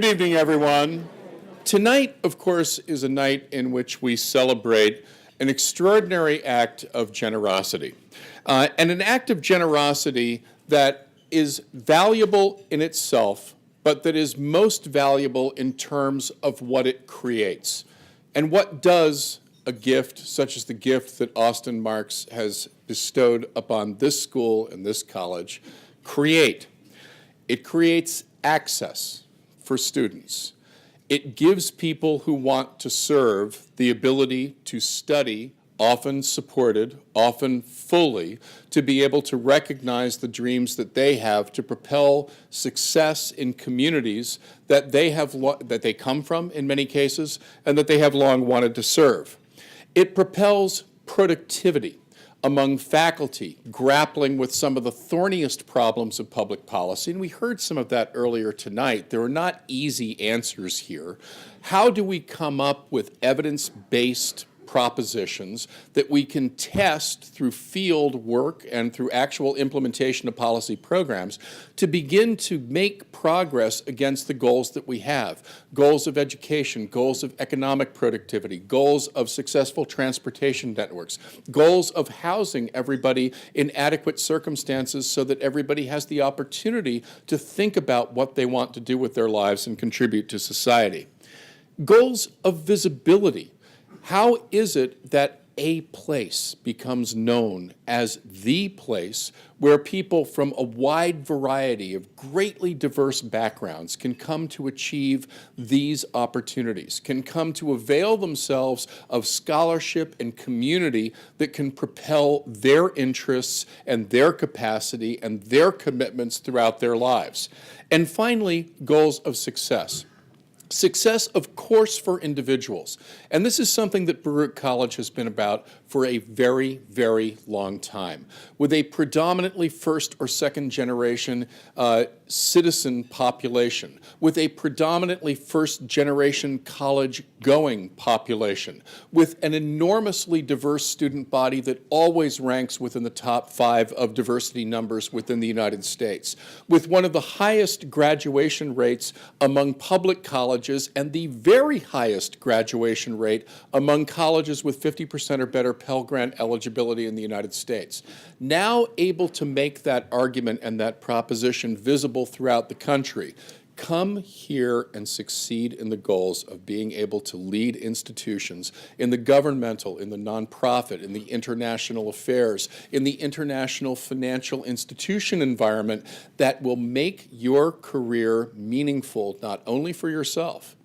Good evening, everyone. Tonight, of course, is a night in which we celebrate an extraordinary act of generosity, and an act of generosity that is valuable in itself, but that is most valuable in terms of what it creates. And what does a gift such as the gift that Austin Marxe has bestowed upon this school and this college create? It creates access for students. It gives people who want to serve the ability to study, often supported, often fully, to be able to recognize the dreams that they have to propel success in communities that they come from in many cases and that they have long wanted to serve. It propels productivity among faculty grappling with some of the thorniest problems of public policy, and we heard some of that earlier tonight. There are not easy answers here. How do we come up with evidence-based propositions that we can test through field work and through actual implementation of policy programs to begin to make progress against the goals that we have? Goals of education, goals of economic productivity, goals of successful transportation networks, goals of housing everybody in adequate circumstances so that everybody has the opportunity to think about what they want to do with their lives and contribute to society. Goals of visibility. How is it that a place becomes known as the place where people from a wide variety of greatly diverse backgrounds can come to achieve these opportunities, can come to avail themselves of scholarship and community that can propel their interests and their capacity and their commitments throughout their lives? And finally, goals of success. Success, of course, for individuals. And this is something that Baruch College has been about for a very, very long time. With a predominantly first or second generation citizen population, with a predominantly first generation college going population, with an enormously diverse student body that always ranks within the top 5 of diversity numbers within the United States, with one of the highest graduation rates among public colleges and the very highest graduation rate among colleges with 50% or better Pell Grant eligibility in the United States. Now able to make that argument and that proposition visible throughout the country. Come here and succeed in the goals of being able to lead institutions in the governmental, in the nonprofit, in the international affairs, in the international financial institution environment that will make your career meaningful not only for yourself,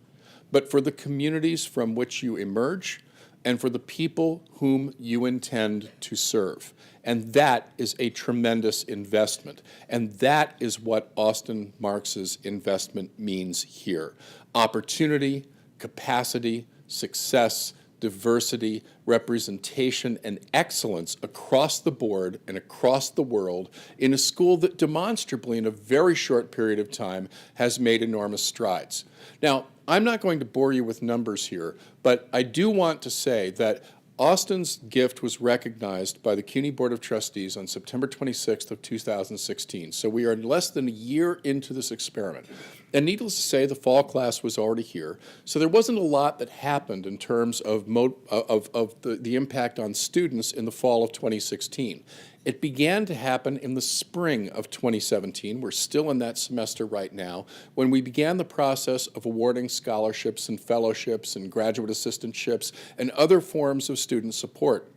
but for the communities from which you emerge and for the people whom you intend to serve. And that is a tremendous investment. And that is what Austin Marxe's investment means here. Opportunity, capacity, success, diversity, representation, and excellence across the board and across the world in a school that demonstrably in a very short period of time has made enormous strides. Now, I'm not going to bore you with numbers here, but I do want to say that Austin's gift was recognized by the CUNY Board of Trustees on September 26th of 2016. So we are less than a year into this experiment. And needless to say, the fall class was already here. So there wasn't a lot that happened in terms of the impact on students in the fall of 2016. It began to happen in the spring of 2017. We're still in that semester right now, when we began the process of awarding scholarships and fellowships and graduate assistantships and other forms of student support.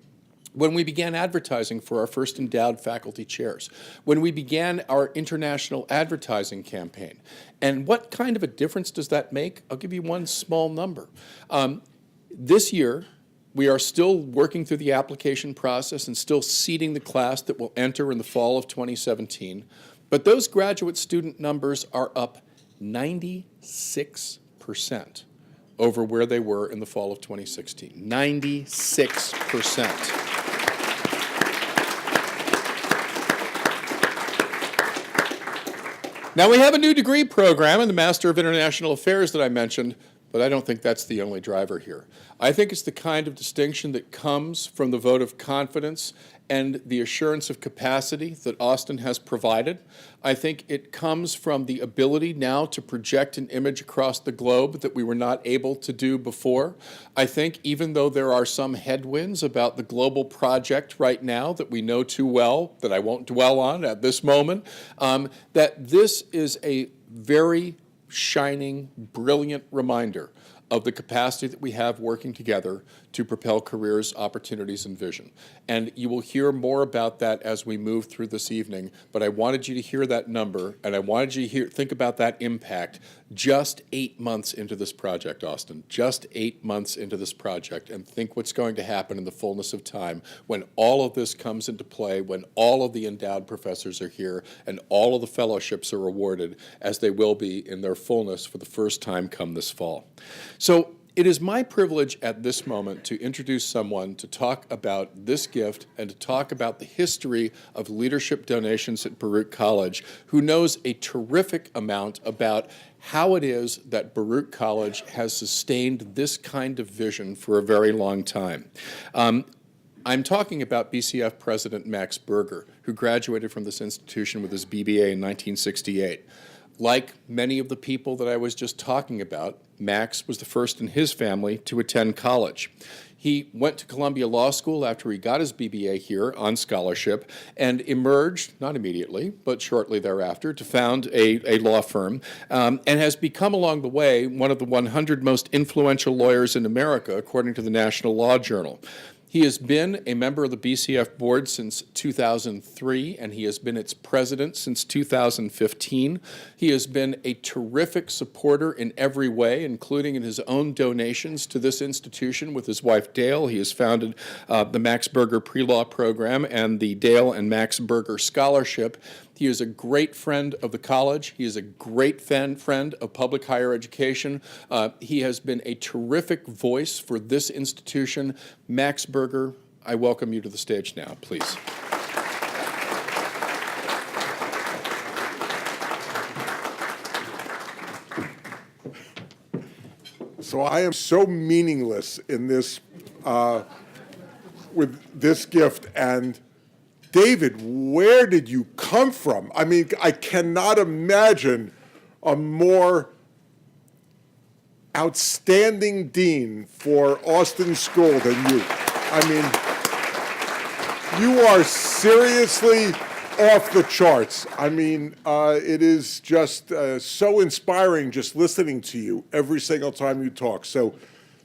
When we began advertising for our first endowed faculty chairs, when we began our international advertising campaign. And what kind of a difference does that make? I'll give you one small number. This year, we are still working through the application process and still seeding the class that will enter in the fall of 2017. But those graduate student numbers are up 96% over where they were in the fall of 2016. 96%. Now, we have a new degree program in the Master of International Affairs that I mentioned, but I don't think that's the only driver here. I think it's the kind of distinction that comes from the vote of confidence and the assurance of capacity that Austin has provided. I think it comes from the ability now to project an image across the globe that we were not able to do before. I think even though there are some headwinds about the global project right now that we know too well, that I won't dwell on at this moment, that this is a very shining, brilliant reminder of the capacity that we have working together to propel careers, opportunities, and vision. And you will hear more about that as we move through this evening, but I wanted you to hear that number, and I wanted you to think about that impact just 8 months into this project, Austin, just 8 months into this project, and think what's going to happen in the fullness of time when all of this comes into play, when all of the endowed professors are here, and all of the fellowships are awarded, as they will be in their fullness for the first time come this fall. So it is my privilege at this moment to introduce someone to talk about this gift and to talk about the history of leadership donations at Baruch College, who knows a terrific amount about how it is that Baruch College has sustained this kind of vision for a very long time. I'm talking about BCF President Max Berger, who graduated from this institution with his BBA in 1968. Like many of the people that I was just talking about, Max was the first in his family to attend college. He went to Columbia Law School after he got his BBA here on scholarship and emerged, not immediately, but shortly thereafter, to found a law firm and has become along the way one of the 100 most influential lawyers in America, according to the National Law Journal. He has been a member of the BCF board since 2003, and he has been its president since 2015. He has been a terrific supporter in every way, including in his own donations to this institution with his wife, Dale. He has founded the Max Berger Pre-Law Program and the Dale and Max Berger Scholarship. He is a great friend of the college. He is a great friend of public higher education. He has been a terrific voice for this institution. Max Berger, I welcome you to the stage now, please. So I am so meaningless in this, with this gift. And David, where did you come from? I mean, I cannot imagine a more outstanding dean for Austin School than you. I mean, you are seriously off the charts. I mean, it is just so inspiring just listening to you every single time you talk. So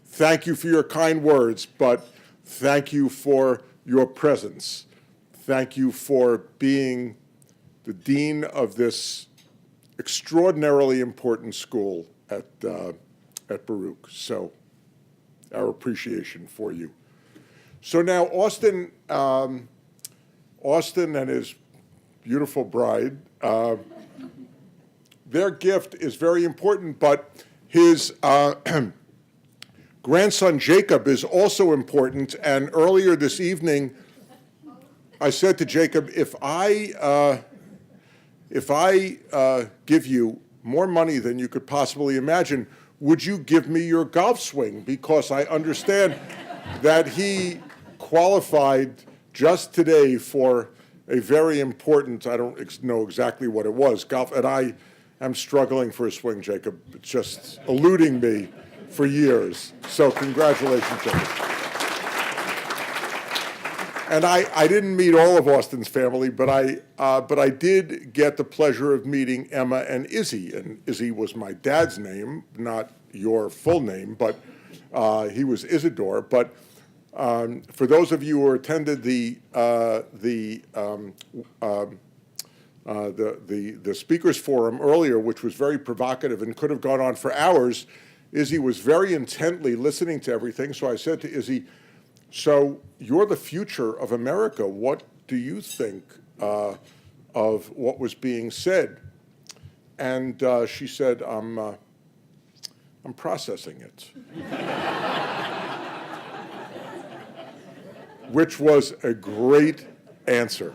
thank you for your kind words, but thank you for your presence. Thank you for being the dean of this extraordinarily important school at Baruch. So our appreciation for you. So now Austin and his beautiful bride, their gift is very important, but his grandson Jacob is also important. And earlier this evening, I said to Jacob, if I give you more money than you could possibly imagine, would you give me your golf swing? Because I understand that he qualified just today for a very important, I don't know exactly what it was, golf, and I am struggling for a swing, Jacob. It's just eluding me for years. So congratulations, Jacob. And I didn't meet all of Austin's family, but I did get the pleasure of meeting Emma and Izzy. And Izzy was my dad's name, not your full name, but he was Isidore. But for those of you who attended the speakers forum earlier, which was very provocative and could have gone on for hours, Izzy was very intently listening to everything. So I said to Izzy, so you're the future of America. What do you think of what was being said? And she said, I'm processing it. Which was a great answer.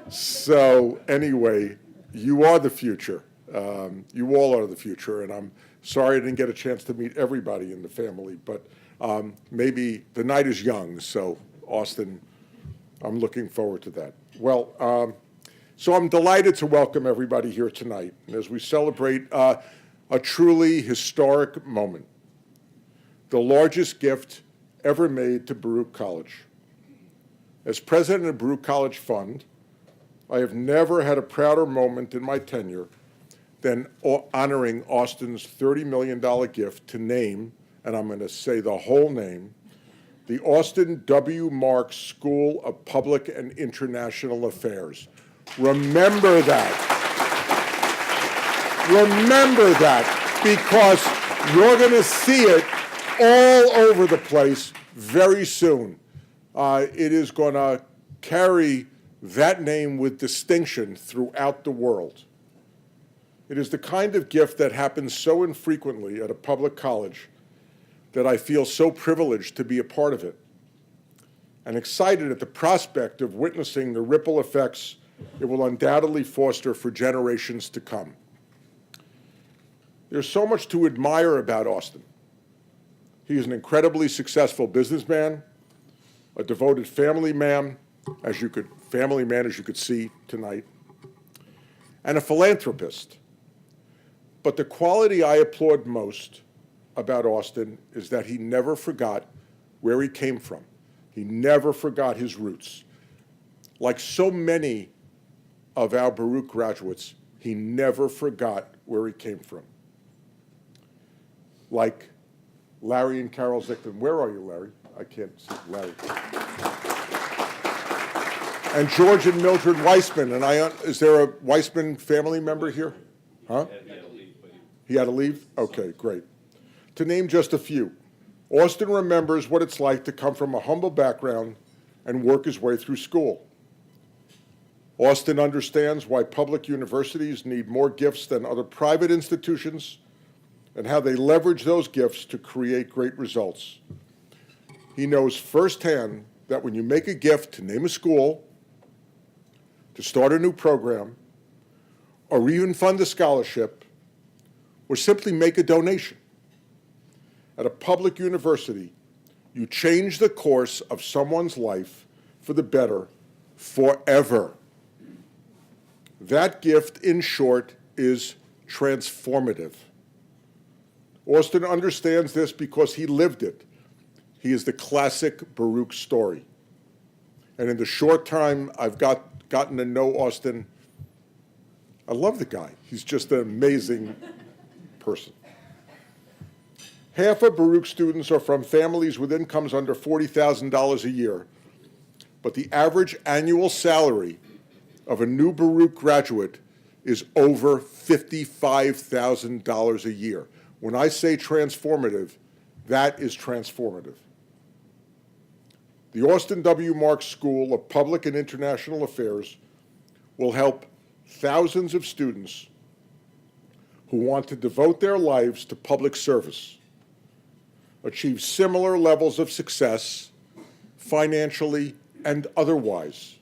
So anyway, you are the future. You all are the future, and I'm Sorry I didn't get a chance to meet everybody in the family, but maybe the night is young, so Austin, I'm looking forward to that. Well, so I'm delighted to welcome everybody here tonight as we celebrate a truly historic moment, the largest gift ever made to Baruch College. As president of Baruch College Fund, I have never had a prouder moment in my tenure than honoring Austin's $30 million gift to name, and I'm going to say the whole name, the Austin W. Marxe School of Public and International Affairs. Remember that. Remember that, because you're going to see it all over the place very soon. It is going to carry that name with distinction throughout the world. It is the kind of gift that happens so infrequently at a public college that I feel so privileged to be a part of it, and excited at the prospect of witnessing the ripple effects it will undoubtedly foster for generations to come. There's so much to admire about Austin. He is an incredibly successful businessman, a devoted family man, as you could see tonight, and a philanthropist. But the quality I applaud most about Austin is that he never forgot where he came from. He never forgot his roots. Like so many of our Baruch graduates, he never forgot where he came from. Like Larry and Carol Zickman. Where are you, Larry? I can't see Larry. And George and Mildred Weissman. And is there a Weissman family member here? Huh? He had to leave? Okay, great. To name just a few, Austin remembers what it's like to come from a humble background and work his way through school. Austin understands why public universities need more gifts than other private institutions and how they leverage those gifts to create great results. He knows firsthand that when you make a gift to name a school, to start a new program, or even fund a scholarship, or simply make a donation, at a public university, you change the course of someone's life for the better forever. That gift, in short, is transformative. Austin understands this because he lived it. He is the classic Baruch story. And in the short time I've gotten to know Austin, I love the guy. He's just an amazing person. Half of Baruch students are from families with incomes under $40,000 a year, but the average annual salary of a new Baruch graduate is over $55,000 a year. When I say transformative, that is transformative. The Austin W. Marxe School of Public and International Affairs will help thousands of students who want to devote their lives to public service achieve similar levels of success financially and otherwise.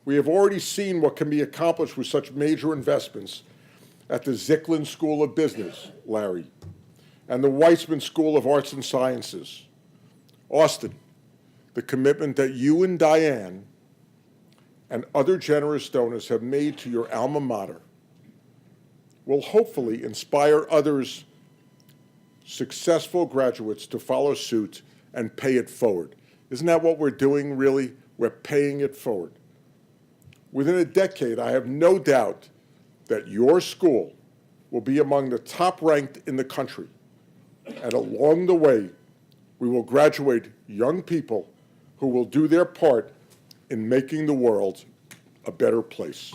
We have already seen what can be accomplished with such major investments at the Zicklin School of Business, Larry, and the Weissman School of Arts and Sciences. Austin, the commitment that you and Diane and other generous donors have made to your alma mater will hopefully inspire others, successful graduates, to follow suit and pay it forward. Isn't that what we're doing, really? We're paying it forward. Within a decade, I have no doubt that your school will be among the top ranked in the country. And along the way, we will graduate young people who will do their part in making the world a better place.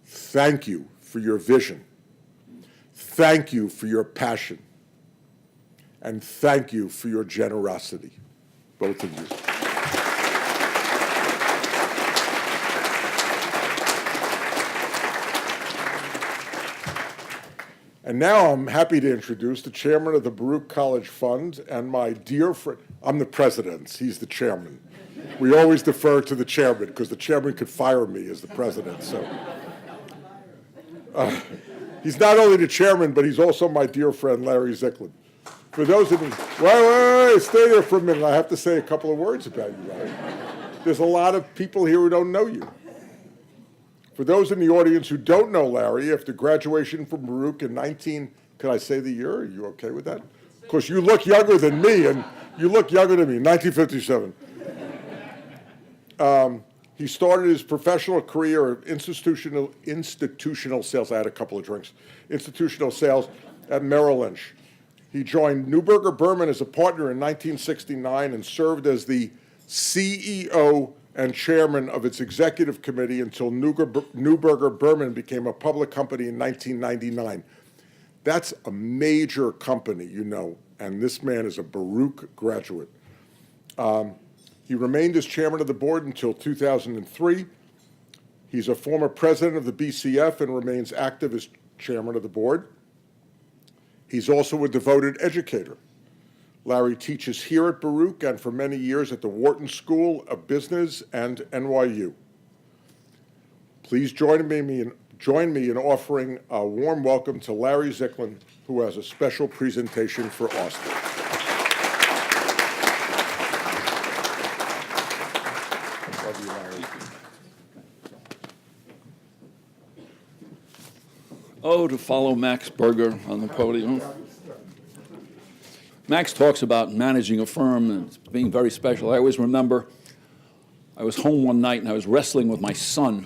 Thank you for your vision. Thank you for your passion. And thank you for your generosity, both of you. And now I'm happy to introduce the chairman of the Baruch College Fund and my dear friend. I'm the president, he's the chairman. We always defer to the chairman because the chairman could fire me as the president. So He's not only the chairman, but he's also my dear friend, Larry Zicklin. For those of you, wait, stay there for a minute. I have to say a couple of words about you, Larry. There's a lot of people here who don't know you. For those in the audience who don't know Larry, after graduation from Baruch in can I say the year? Are you okay with that? Of course, you look younger than me, and you look younger than me, 1957. He started his professional career of institutional sales. I had a couple of drinks. Institutional sales at Merrill Lynch. He joined Neuberger Berman as a partner in 1969 and served as the CEO and chairman of its executive committee until Neuberger Berman became a public company in 1999. That's a major company, you know, and this man is a Baruch graduate. He remained as chairman of the board until 2003. He's a former president of the BCF and remains active as chairman of the board. He's also a devoted educator. Larry teaches here at Baruch and for many years at the Wharton School of Business and NYU. Please join me in offering a warm welcome to Larry Zicklin, who has a special presentation for Austin. Love you, Larry. Oh, to follow Max Berger on the podium. Max talks about managing a firm and being very special. I always remember I was home one night and I was wrestling with my son,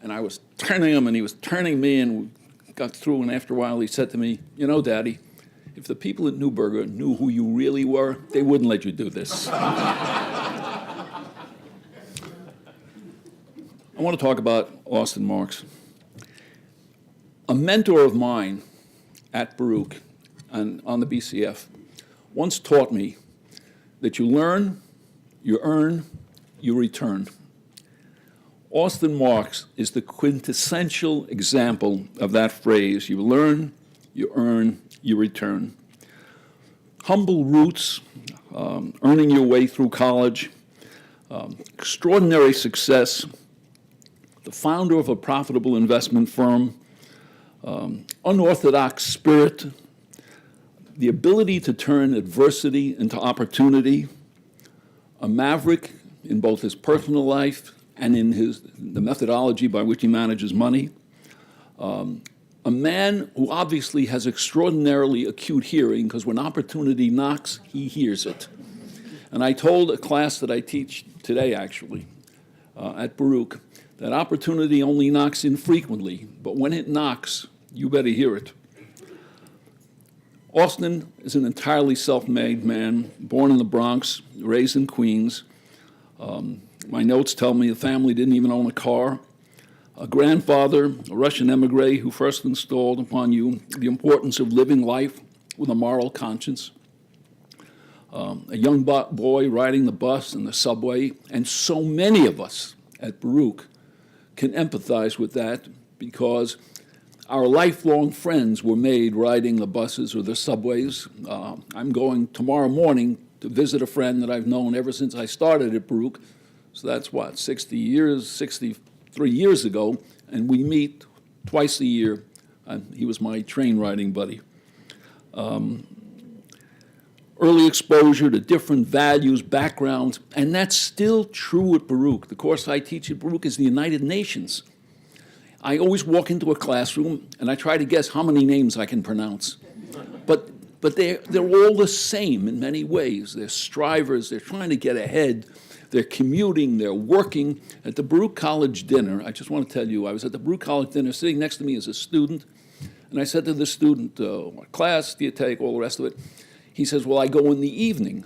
and I was turning him and he was turning me, and we got through, and after a while he said to me, "You know, Daddy, if the people at Neuberger knew who you really were, they wouldn't let you do this." I want to talk about Austin Marxe. A mentor of mine at Baruch and on the BCF once taught me that you learn, you earn, you return. Austin Marxe is the quintessential example of that phrase. You learn, you earn, you return. Humble roots, earning your way through college, extraordinary success, the founder of a profitable investment firm, unorthodox spirit, the ability to turn adversity into opportunity, a maverick in both his personal life and in the methodology by which he manages money, a man who obviously has extraordinarily acute hearing, because when opportunity knocks, he hears it. And I told a class that I teach today, actually, at Baruch, that opportunity only knocks infrequently, but when it knocks, you better hear it. Austin is an entirely self-made man, born in the Bronx, raised in Queens. My notes tell me the family didn't even own a car. A grandfather, a Russian emigre who first installed upon you the importance of living life with a moral conscience. A young boy riding the bus and the subway, and so many of us at Baruch can empathize with that, because our lifelong friends were made riding the buses or the subways. I'm going tomorrow morning to visit a friend that I've known ever since I started at Baruch. So that's 63 years ago, and we meet twice a year. He was my train riding buddy. Early exposure to different values, backgrounds, and that's still true at Baruch. The course I teach at Baruch is the United Nations. I always walk into a classroom and I try to guess how many names I can pronounce. But they're all the same in many ways. They're strivers, they're trying to get ahead, they're commuting, they're working. At the Baruch College dinner, I just want to tell you, I was at the Baruch College dinner, sitting next to me as a student, and I said to the student, what class do you take, all the rest of it? He says, well, I go in the evening.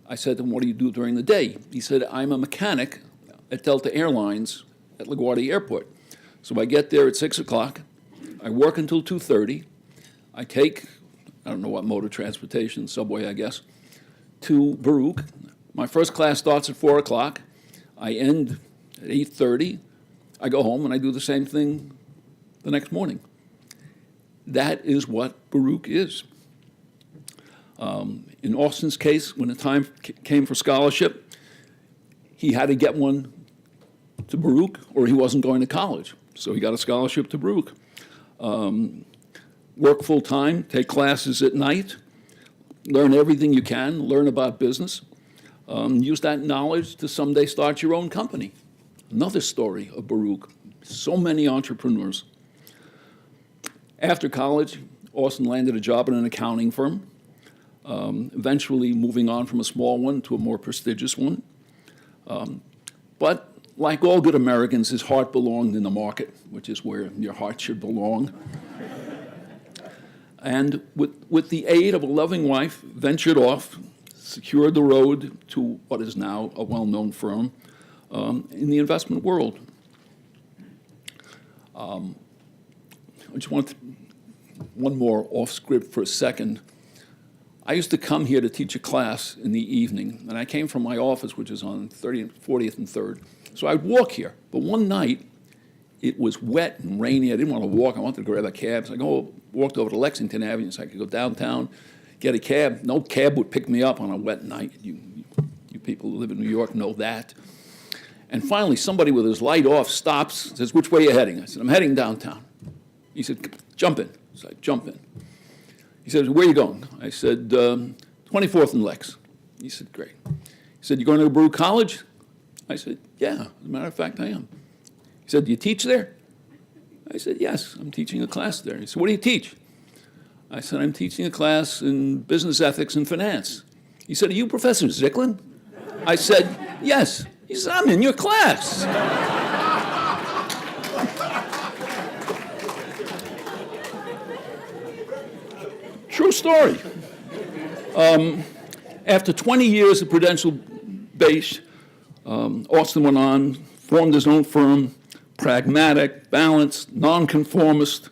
I said to him, what do you do during the day? He said, I'm a mechanic at Delta Airlines at LaGuardia Airport. So I get there at 6 o'clock, I work until 2:30, I take, I don't know what mode of transportation, subway I guess, to Baruch. My first class starts at 4 o'clock, I end at 8:30, I go home and I do the same thing the next morning. That is what Baruch is. In Austin's case, when the time came for scholarship, he had to get one to Baruch or he wasn't going to college. So he got a scholarship to Baruch. Work full-time, take classes at night, learn everything you can, learn about business. Use that knowledge to someday start your own company. Another story of Baruch. So many entrepreneurs. After college, Austin landed a job in an accounting firm, eventually moving on from a small one to a more prestigious one. But like all good Americans, his heart belonged in the market, which is where your heart should belong. And with the aid of a loving wife, ventured off, secured the road to what is now a well-known firm in the investment world. I just want one more off script for a second. I used to come here to teach a class in the evening, and I came from my office, which is on 30th, 40th, and 3rd. So I'd walk here. But one night, it was wet and rainy. I didn't want to walk. I wanted to grab a cab. So I walked over to Lexington Avenue so I could go downtown, get a cab. No cab would pick me up on a wet night. You people who live in New York know that. And finally, somebody with his light off stops, says, "Which way are you heading?" I said, "I'm heading downtown." He said, "Jump in." So I jump in. He said, "Where are you going?" I said, 24th and Lex. He said, "Great." He said, "You going to Baruch College?" I said, "Yeah, as a matter of fact, I am." He said, "Do you teach there?" I said, "Yes, I'm teaching a class there." He said, "What do you teach?" I said, "I'm teaching a class in business ethics and finance." He said, "Are you Professor Zicklin?" I said, "Yes." He said, "I'm in your class." True story. After 20 years at Prudential Base, Austin went on, formed his own firm, pragmatic, balanced, nonconformist,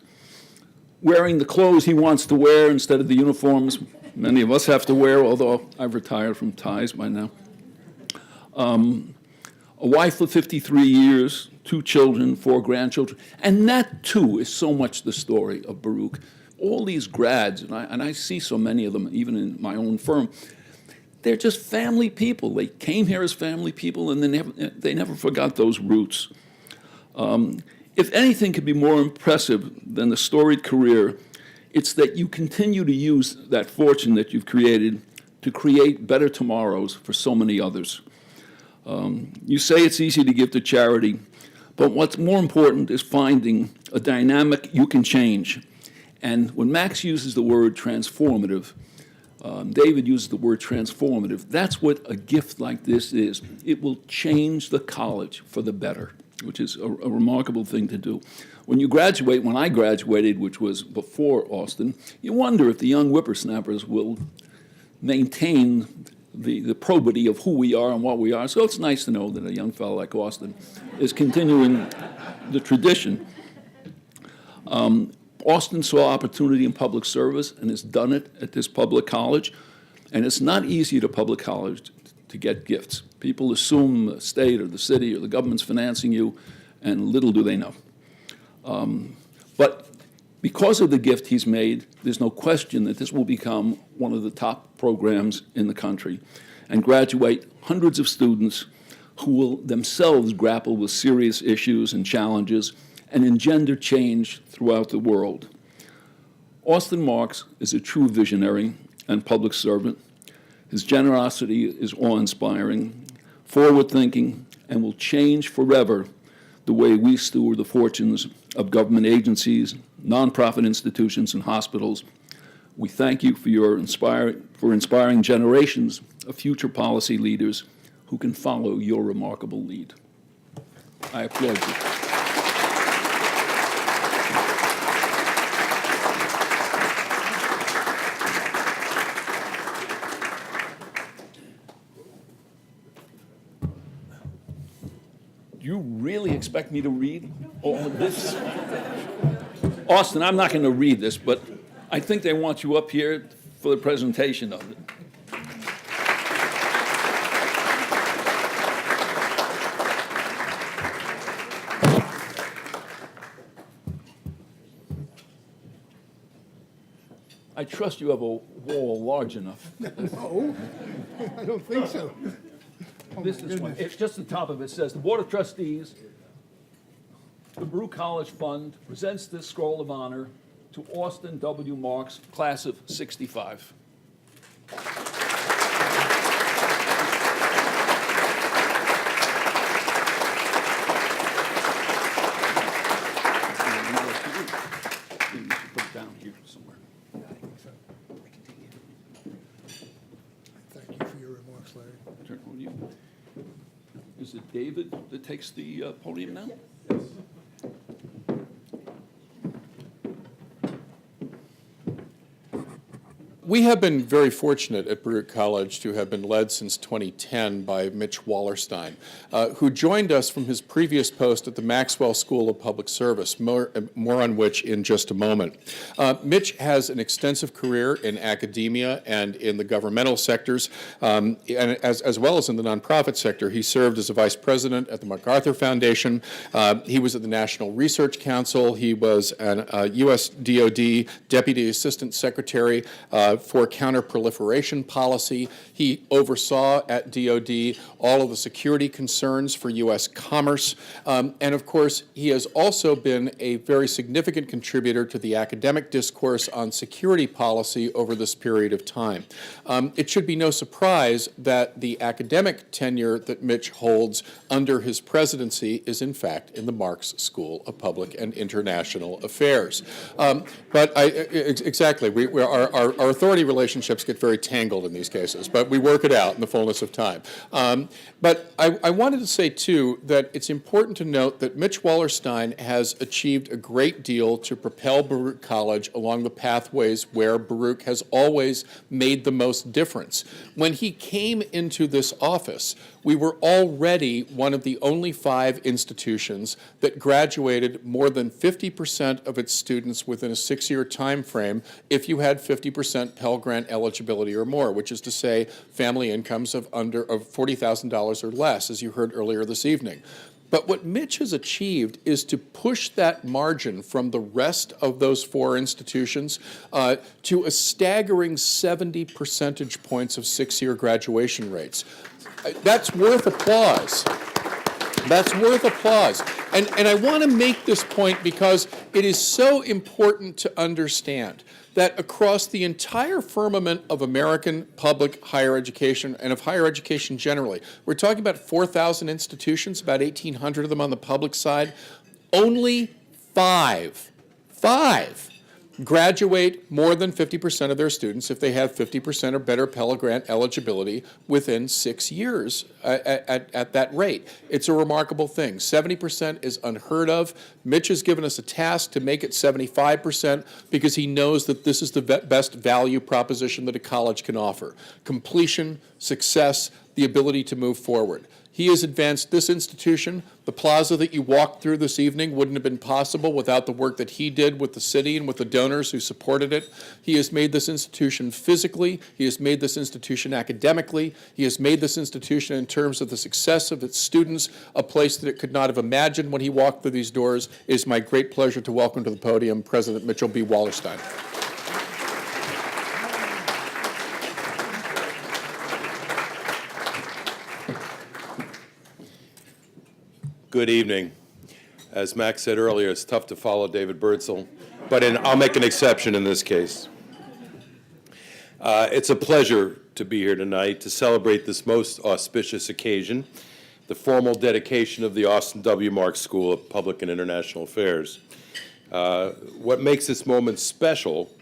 wearing the clothes he wants to wear instead of the uniforms many of us have to wear, although I've retired from ties by now. A wife of 53 years, 2 children, 4 grandchildren, and that, too, is so much the story of Baruch. All these grads, and I see so many of them, even in my own firm, they're just family people. They came here as family people, and they never forgot those roots. If anything could be more impressive than the storied career, it's that you continue to use that fortune that you've created to create better tomorrows for so many others. You say it's easy to give to charity, but what's more important is finding a dynamic you can change. And when Max uses the word transformative, David uses the word transformative, that's what a gift like this is. It will change the college for the better, which is a remarkable thing to do. When you graduate, when I graduated, which was before Austin, you wonder if the young whippersnappers will maintain the probity of who we are and what we are. So it's nice to know that a young fellow like Austin is continuing the tradition. Austin saw opportunity in public service and has done it at this public college. And it's not easy at a public college to get gifts. People assume the state or the city or the government's financing you, and little do they know. But because of the gift he's made, there's no question that this will become one of the top programs in the country and graduate hundreds of students who will themselves grapple with serious issues and challenges and engender change throughout the world. Austin Marxe is a true visionary and public servant. His generosity is awe-inspiring, forward-thinking, and will change forever the way we steward the fortunes of government agencies, nonprofit institutions, and hospitals. We thank you for inspiring generations of future policy leaders who can follow your remarkable lead. I applaud you. Do you really expect me to read all of this? Austin, I'm not going to read this, but I think they want you up here for the presentation of it. I trust you have a wall large enough. No, I don't think so. This is one. It's just the top of it says, the Board of Trustees the Baruch College Fund presents this Scroll of Honor to Austin W. Marxe, class of '65. Put it down here somewhere. Thank you for your remarks, Larry. Turn it over to you. Is it David that takes the podium now? We have been very fortunate at Baruch College to have been led since 2010 by Mitch Wallerstein, who joined us from his previous post at the Marxe School of Public Service, more on which in just a moment. Mitch has an extensive career in academia and in the governmental sectors, and as well as in the nonprofit sector. He served as a vice president at the MacArthur Foundation. He was at the National Research Council. He was a U.S. DoD Deputy Assistant Secretary for counterproliferation policy. He oversaw at DoD all of the security concerns for U.S. commerce. And of course, he has also been a very significant contributor to the academic discourse on security policy over this period of time. It should be no surprise that the academic tenure that Mitch holds under his presidency is in fact in the Marxe School of Public and International Affairs. Exactly, our authority relationships get very tangled in these cases, but we work it out in the fullness of time. But I wanted to say, too, that it's important to note that Mitch Wallerstein has achieved a great deal to propel Baruch College along the pathways where Baruch has always made the most difference. When he came into this office, we were already one of the only 5 institutions that graduated more than 50% of its students within a 6-year time frame if you had 50% Pell Grant eligibility or more, which is to say family incomes of $40,000 or less, as you heard earlier this evening. But what Mitch has achieved is to push that margin from the rest of those 4 institutions to a staggering 70 percentage points of 6-year graduation rates. That's worth applause. That's worth applause. And I want to make this point because it is so important to understand that across the entire firmament of American public higher education and of higher education generally, we're talking about 4,000 institutions, about 1,800 of them on the public side, only five graduate more than 50% of their students if they have 50% or better Pell Grant eligibility within 6 years at that rate. It's a remarkable thing. 70% is unheard of. Mitch has given us a task to make it 75% because he knows that this is the best value proposition that a college can offer. Completion, success, the ability to move forward. He has advanced this institution. The plaza that you walked through this evening wouldn't have been possible without the work that he did with the city and with the donors who supported it. He has made this institution physically. He has made this institution academically. He has made this institution in terms of the success of its students, a place that it could not have imagined when he walked through these doors. It is my great pleasure to welcome to the podium President Mitchell B. Wallerstein. Good evening. As Max said earlier, it's tough to follow David Birdsell, but I'll make an exception in this case. It's a pleasure to be here tonight to celebrate this most auspicious occasion, the formal dedication of the Austin W. Marxe School of Public and International Affairs. What makes this moment special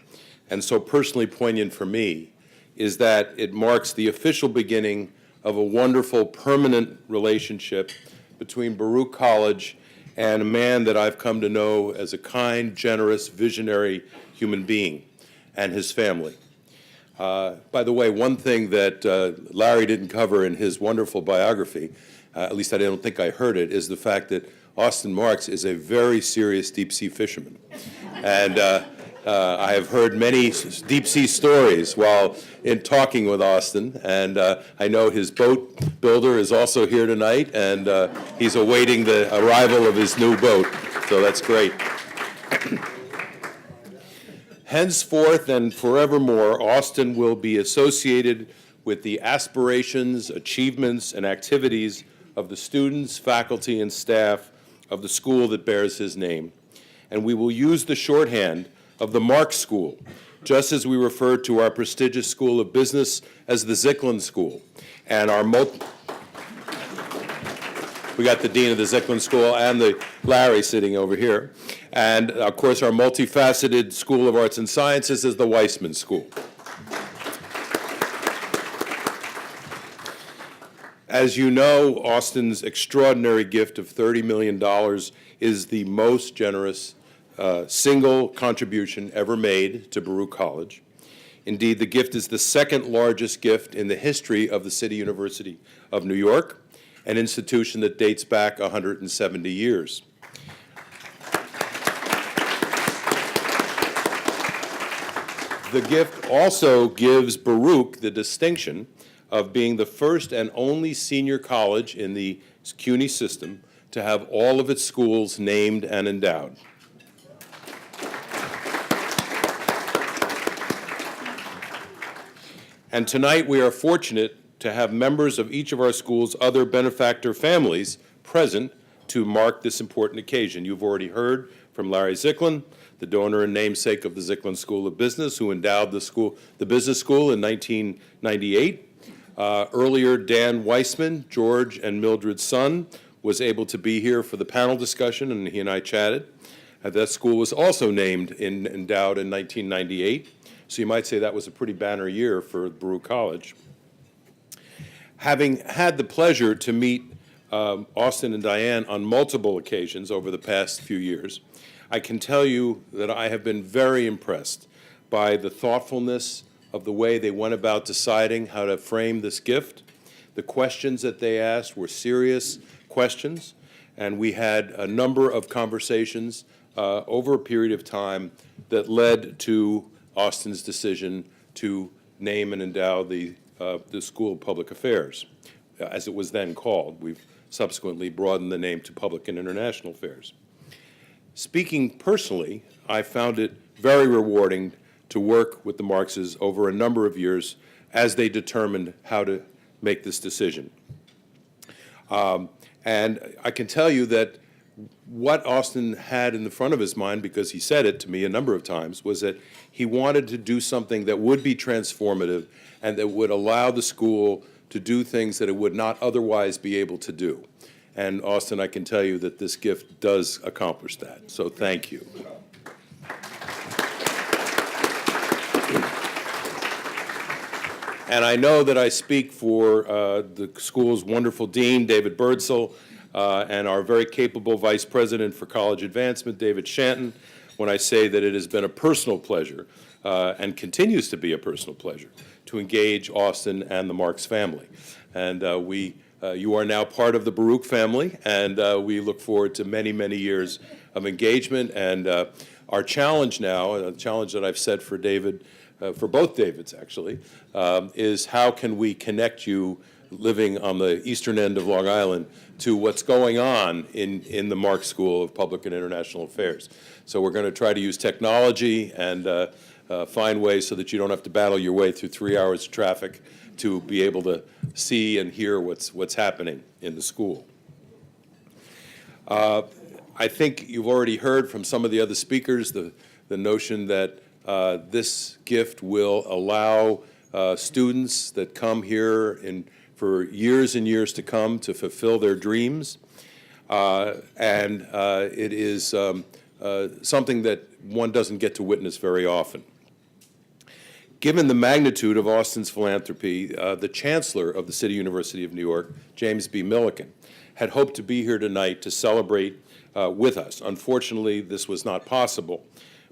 and so personally poignant for me is that it marks the official beginning of a wonderful permanent relationship between Baruch College and a man that I've come to know as a kind, generous, visionary human being and his family. By the way, one thing that Larry didn't cover in his wonderful biography, at least I don't think I heard it, is the fact that Austin Marxe is a very serious deep-sea fisherman. And I have heard many deep-sea stories while in talking with Austin, and I know his boat builder is also here tonight, and he's awaiting the arrival of his new boat, so that's great. Henceforth and forevermore, Austin will be associated with the aspirations, achievements, and activities of the students, faculty, and staff of the school that bears his name, and we will use the shorthand of the Marxe School, just as we refer to our prestigious School of Business as the Zicklin School, and our we got the Dean of the Zicklin School and the Larry sitting over here, and of course our multifaceted School of Arts and Sciences is the Weissman School. As you know, Austin's extraordinary gift of $30 million is the most generous single contribution ever made to Baruch College. Indeed, the gift is the second largest gift in the history of the City University of New York, an institution that dates back 170 years. The gift also gives Baruch the distinction of being the first and only senior college in the CUNY system to have all of its schools named and endowed. And tonight we are fortunate to have members of each of our schools' other benefactor families present to mark this important occasion. You've already heard from Larry Zicklin, the donor and namesake of the Zicklin School of Business, who endowed the business school in 1998. Earlier, Dan Weissman, George and Mildred's son, was able to be here for the panel discussion, and he and I chatted. That school was also endowed in 1998, so you might say that was a pretty banner year for Baruch College. Having had the pleasure to meet Austin and Diane on multiple occasions over the past few years, I can tell you that I have been very impressed by the thoughtfulness of the way they went about deciding how to frame this gift. The questions that they asked were serious questions, and we had a number of conversations over a period of time that led to Austin's decision to name and endow the School of Public Affairs, as it was then called. We've subsequently broadened the name to Public and International Affairs. Speaking personally, I found it very rewarding to work with the Marxes over a number of years as they determined how to make this decision. And I can tell you that what Austin had in the front of his mind, because he said it to me a number of times, was that he wanted to do something that would be transformative and that would allow the school to do things that it would not otherwise be able to do. And Austin, I can tell you that this gift does accomplish that. So thank you. And I know that I speak for the school's wonderful dean, David Birdsell, and our very capable vice president for college advancement, David Shanton, when I say that it has been a personal pleasure and continues to be a personal pleasure to engage Austin and the Marxe family. And you are now part of the Baruch family, and we look forward to many, many years of engagement. And our challenge now, a challenge that I've set for David, for both Davids actually, is how can we connect you living on the eastern end of Long Island to what's going on in the Marxe School of Public and International Affairs. So we're going to try to use technology and find ways so that you don't have to battle your way through 3 hours of traffic to be able to see and hear what's happening in the school. I think you've already heard from some of the other speakers the notion that this gift will allow students that come here for years and years to come to fulfill their dreams. And it is something that one doesn't get to witness very often. Given the magnitude of Austin's philanthropy, the Chancellor of the City University of New York, James B. Milliken, had hoped to be here tonight to celebrate with us. Unfortunately, this was not possible.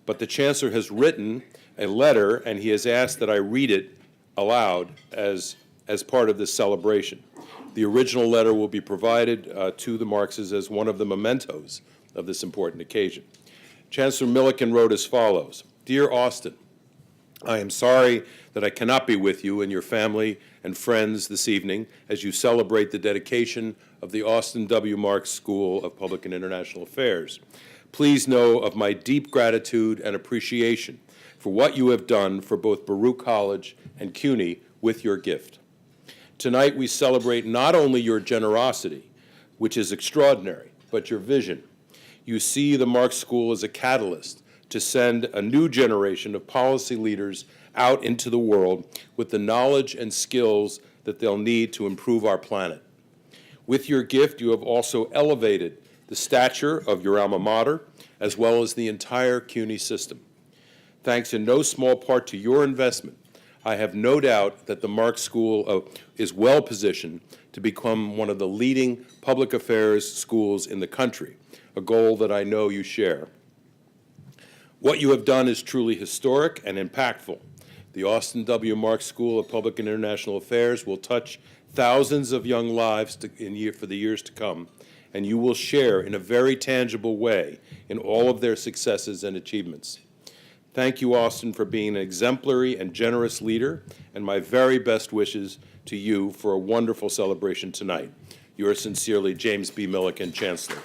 But the Chancellor has written a letter, and he has asked that I read it aloud as part of this celebration. The original letter will be provided to the Marxes as one of the mementos of this important occasion. Chancellor Milliken wrote as follows: Dear Austin, I am sorry that I cannot be with you and your family and friends this evening as you celebrate the dedication of the Austin W. Marxe School of Public and International Affairs. Please know of my deep gratitude and appreciation for what you have done for both Baruch College and CUNY with your gift. Tonight we celebrate not only your generosity, which is extraordinary, but your vision You see the Marxe School as a catalyst to send a new generation of policy leaders out into the world with the knowledge and skills that they'll need to improve our planet. With your gift, you have also elevated the stature of your alma mater, as well as the entire CUNY system. Thanks in no small part to your investment, I have no doubt that the Marxe School is well positioned to become one of the leading public affairs schools in the country, a goal that I know you share. What you have done is truly historic and impactful. The Austin W. Marxe School of Public and International Affairs will touch thousands of young lives for the years to come, and you will share in a very tangible way in all of their successes and achievements. Thank you, Austin, for being an exemplary and generous leader, and my very best wishes to you for a wonderful celebration tonight. Yours sincerely, James B. Milliken, Chancellor.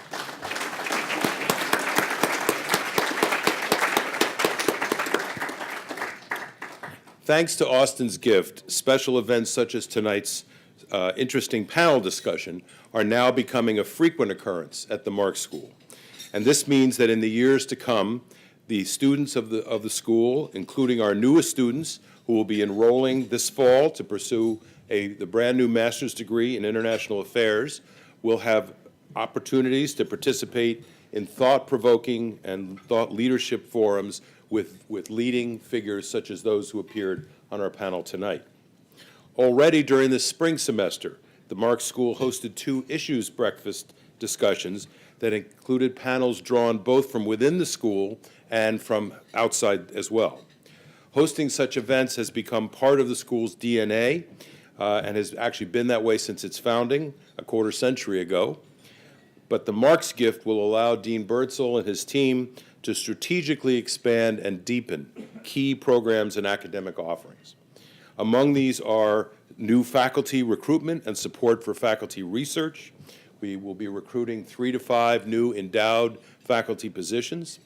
Thanks to Austin's gift, special events such as tonight's interesting panel discussion are now becoming a frequent occurrence at the Marxe School. And this means that in the years to come, the students of the school, including our newest students who will be enrolling this fall to pursue the brand new master's degree in international affairs, will have opportunities to participate in thought-provoking and thought leadership forums with leading figures such as those who appeared on our panel tonight. Already during the spring semester, the Marxe School hosted 2 issues breakfast discussions that included panels drawn both from within the school and from outside as well. Hosting such events has become part of the school's DNA and has actually been that way since its founding a quarter century ago. But the Marxe gift will allow Dean Birdsall and his team to strategically expand and deepen key programs and academic offerings. Among these are new faculty recruitment and support for faculty research. We will be recruiting 3 to 5 new endowed faculty positions.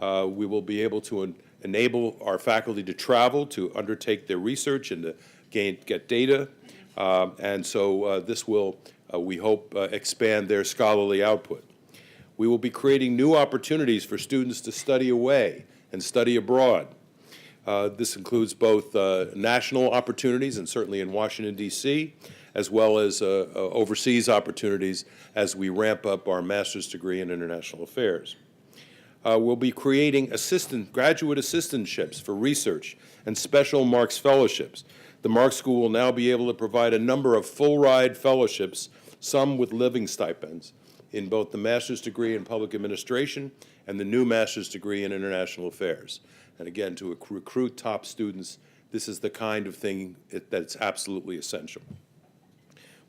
We will be able to enable our faculty to travel to undertake their research and to get data. And so this will, we hope, expand their scholarly output. We will be creating new opportunities for students to study away and study abroad. This includes both national opportunities, and certainly in Washington, D.C., as well as overseas opportunities as we ramp up our master's degree in international affairs. We'll be creating graduate assistantships for research and special Marxe fellowships. The Marxe School will now be able to provide a number of full-ride fellowships, some with living stipends, in both the master's degree in public administration and the new master's degree in international affairs. And again, to recruit top students, this is the kind of thing that's absolutely essential.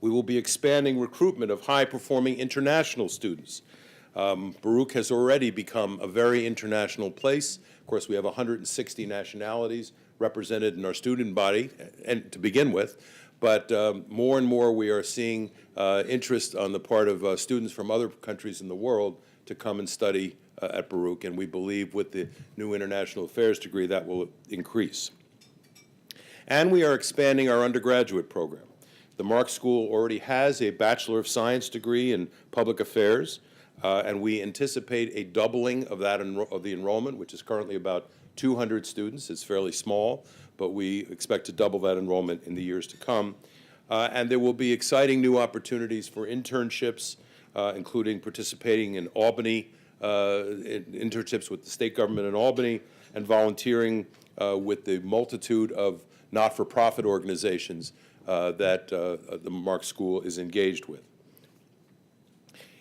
We will be expanding recruitment of high-performing international students. Baruch has already become a very international place. Of course, we have 160 nationalities represented in our student body, and to begin with, but more and more we are seeing interest on the part of students from other countries in the world to come and study at Baruch, and we believe with the new international affairs degree that will increase. And we are expanding our undergraduate program. The Marxe School already has a Bachelor of Science degree in public affairs, and we anticipate a doubling of the enrollment, which is currently about 200 students. It's fairly small, but we expect to double that enrollment in the years to come. And there will be exciting new opportunities for internships, including participating in Albany, internships with the state government in Albany, and volunteering with the multitude of not-for-profit organizations that the Marxe School is engaged with.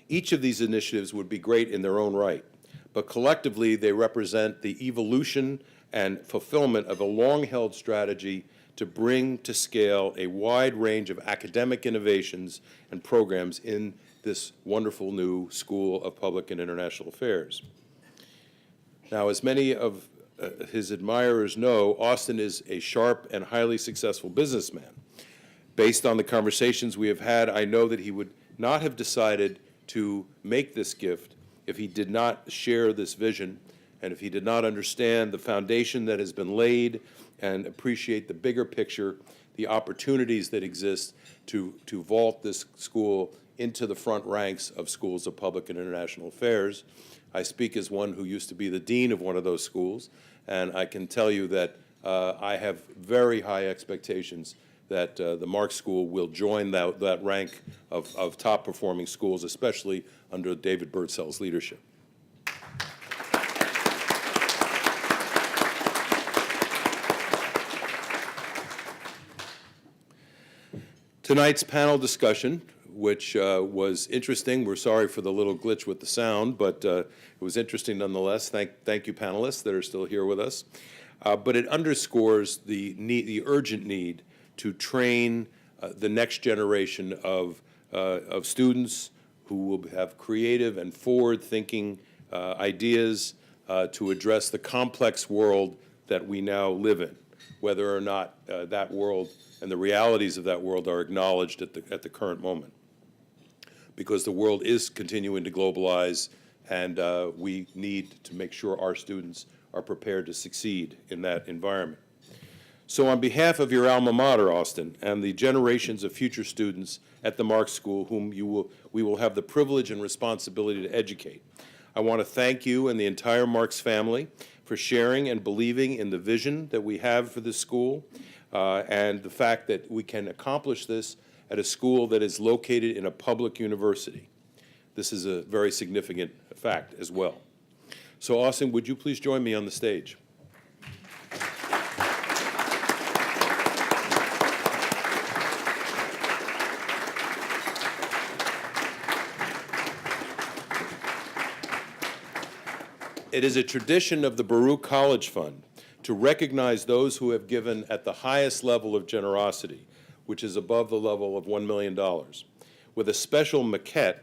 Each of these initiatives would be great in their own right, but collectively they represent the evolution and fulfillment of a long-held strategy to bring to scale a wide range of academic innovations and programs in this wonderful new School of Public and International Affairs. Now, as many of his admirers know, Austin is a sharp and highly successful businessman. Based on the conversations we have had, I know that he would not have decided to make this gift if he did not share this vision and if he did not understand the foundation that has been laid and appreciate the bigger picture, the opportunities that exist to vault this school into the front ranks of schools of public and international affairs. I speak as one who used to be the dean of one of those schools, and I can tell you that I have very high expectations that the Marxe School will join that rank of top-performing schools, especially under David Birdsell's leadership. Tonight's panel discussion, which was interesting. We're sorry for the little glitch with the sound, but it was interesting nonetheless. Thank you, panelists that are still here with us. But it underscores the urgent need to train the next generation of students who will have creative and forward-thinking ideas to address the complex world that we now live in, whether or not that world and the realities of that world are acknowledged at the current moment. Because the world is continuing to globalize, and we need to make sure our students are prepared to succeed in that environment. So on behalf of your alma mater, Austin, and the generations of future students at the Marxe School whom we will have the privilege and responsibility to educate, I want to thank you and the entire Marxe family for sharing and believing in the vision that we have for this school, and the fact that we can accomplish this at a school that is located in a public university. This is a very significant fact as well. So Austin, would you please join me on the stage? It is a tradition of the Baruch College Fund to recognize those who have given at the highest level of generosity, which is above the level of $1 million, with a special maquette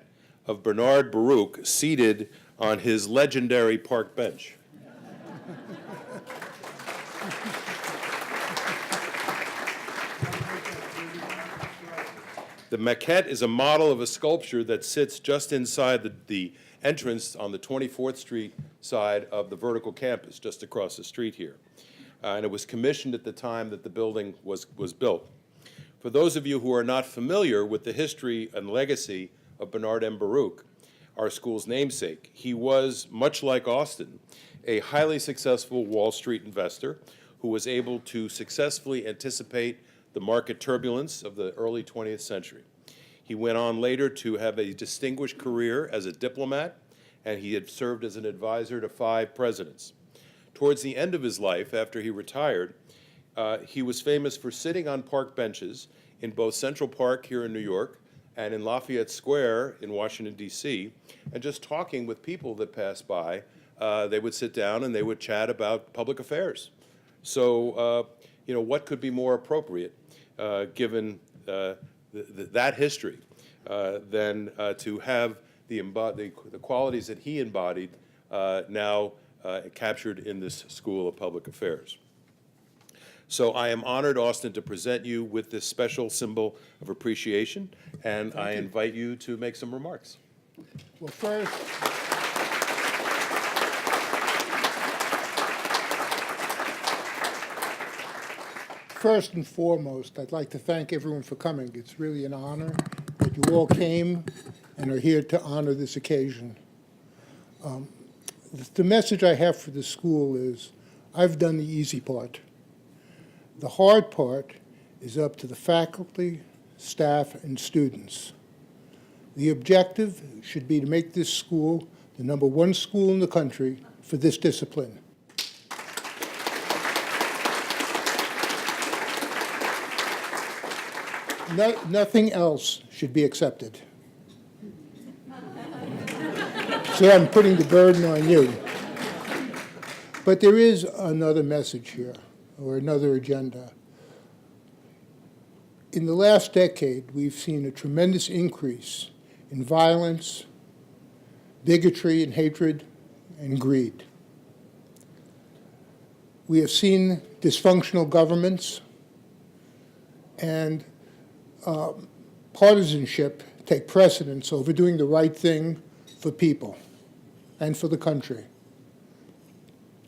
of Bernard Baruch seated on his legendary park bench. The maquette is a model of a sculpture that sits just inside the entrance on the 24th Street side of the vertical campus, just across the street here. And it was commissioned at the time that the building was built. For those of you who are not familiar with the history and legacy of Bernard M. Baruch, our school's namesake, he was, much like Austin, a highly successful Wall Street investor who was able to successfully anticipate the market turbulence of the early 20th century. He went on later to have a distinguished career as a diplomat, and he had served as an advisor to 5 presidents. Towards the end of his life, after he retired, he was famous for sitting on park benches in both Central Park here in New York and in Lafayette Square in Washington, D.C., and just talking with people that passed by. They would sit down and they would chat about public affairs. So, what could be more appropriate given that history than to have the qualities that he embodied now captured in this School of Public Affairs. So I am honored, Austin, to present you with this special symbol of appreciation, and I invite you to make some remarks. Well, first and foremost, I'd like to thank everyone for coming. It's really an honor that you all came and are here to honor this occasion. The message I have for the school is, I've done the easy part. The hard part is up to the faculty, staff, and students. The objective should be to make this school the #1 school in the country for this discipline. Nothing else should be accepted. So I'm putting the burden on you. But there is another message here, or another agenda. In the last decade, we've seen a tremendous increase in violence, bigotry and hatred, and greed. We have seen dysfunctional governments and partisanship take precedence over doing the right thing for people and for the country.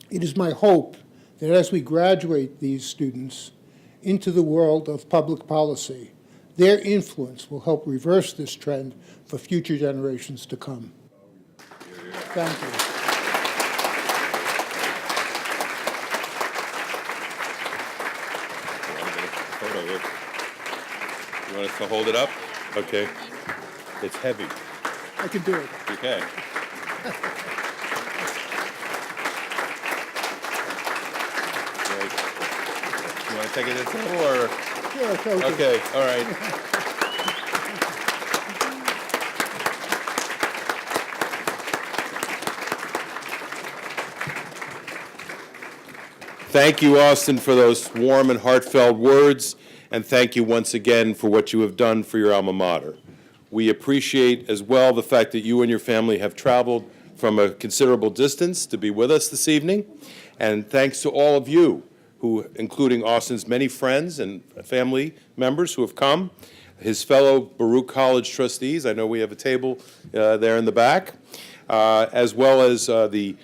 It is my hope that as we graduate these students into the world of public policy, Their influence will help reverse this trend for future generations to come. Thank you. You want us to hold it up? Okay. It's heavy. I can do it. Okay. Great. You want to take it this level, or? Yeah, it's okay. Okay, all right. Thank you, Austin, for those warm and heartfelt words, and thank you once again for what you have done for your alma mater. We appreciate as well the fact that you and your family have traveled from a considerable distance to be with us this evening, and thanks to all of you, who, including Austin's many friends and family members who have come, his fellow Baruch College trustees, I know we have a table there in the back, as well as the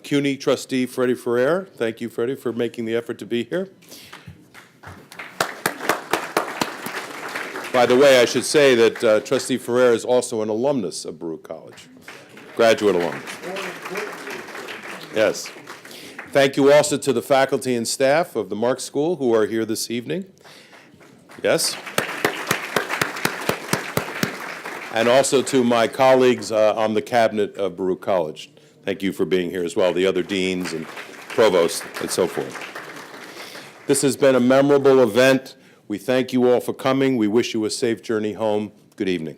CUNY trustee, Freddie Ferrer. Thank you, Freddie, for making the effort to be here. By the way, I should say that Trustee Ferrer is also an alumnus of Baruch College, graduate alumnus. Yes. Thank you also to the faculty and staff of the Marxe School who are here this evening. Yes. And also to my colleagues on the cabinet of Baruch College. Thank you for being here as well, the other deans and provosts and so forth. This has been a memorable event. We thank you all for coming. We wish you a safe journey home. Good evening.